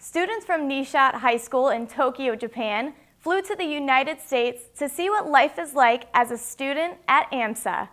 Students from Nishat High School in Tokyo, Japan, flew to the United States to see what life is like as a student at AMSA.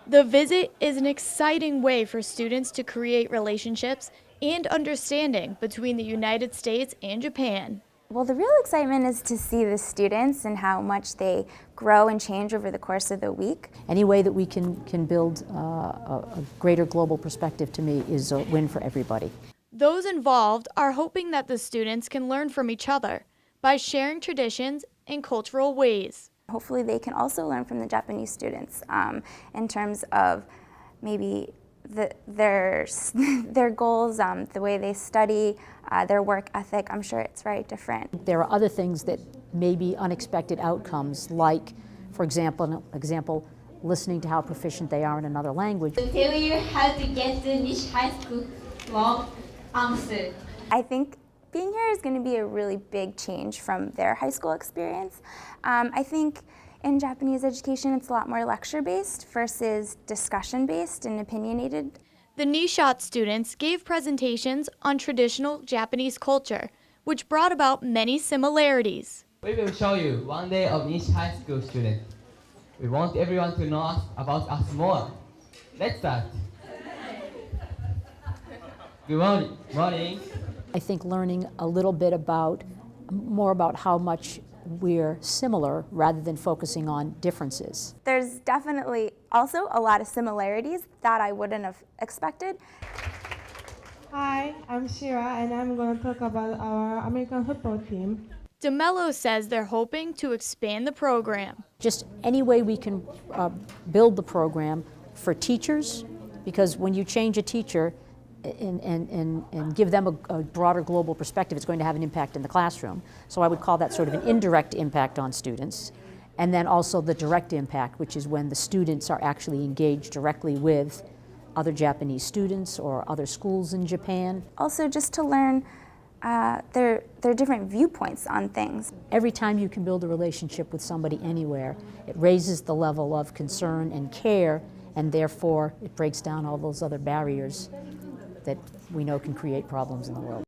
The visit is an exciting way for students to create relationships and understanding between the United States and Japan. Well, the real excitement is to see the students and how much they grow and change over the course of the week. Any way that we can build a greater global perspective, to me, is a win for everybody. Those involved are hoping that the students can learn from each other by sharing traditions and cultural ways. Hopefully they can also learn from the Japanese students in terms of maybe their goals, the way they study, their work ethic. I'm sure it's very different. There are other things that may be unexpected outcomes, like, for example, listening to how proficient they are in another language. To tell you how to get to Nishat High School from AMSA. I think being here is going to be a really big change from their high school experience. I think in Japanese education it's a lot more lecture-based versus discussion-based and opinionated. The Nishat students gave presentations on traditional Japanese culture, which brought about many similarities. We will show you one day of Nishat High School student. We want everyone to know about us more. Let's start. Good morning. Morning. I think learning a little bit more about how much we're similar rather than focusing on differences. There's definitely also a lot of similarities that I wouldn't have expected. Hi, I'm Shira, and I'm going to talk about our American football team. DeMello says they're hoping to expand the program. Just any way we can build the program for teachers, because when you change a teacher and give them a broader global perspective, it's going to have an impact in the classroom. So I would call that sort of an indirect impact on students. And then also the direct impact, which is when the students are actually engaged directly with other Japanese students or other schools in Japan. Also just to learn their different viewpoints on things. Every time you can build a relationship with somebody anywhere, it raises the level of concern and care, and therefore it breaks down all those other barriers that we know can create problems in the world.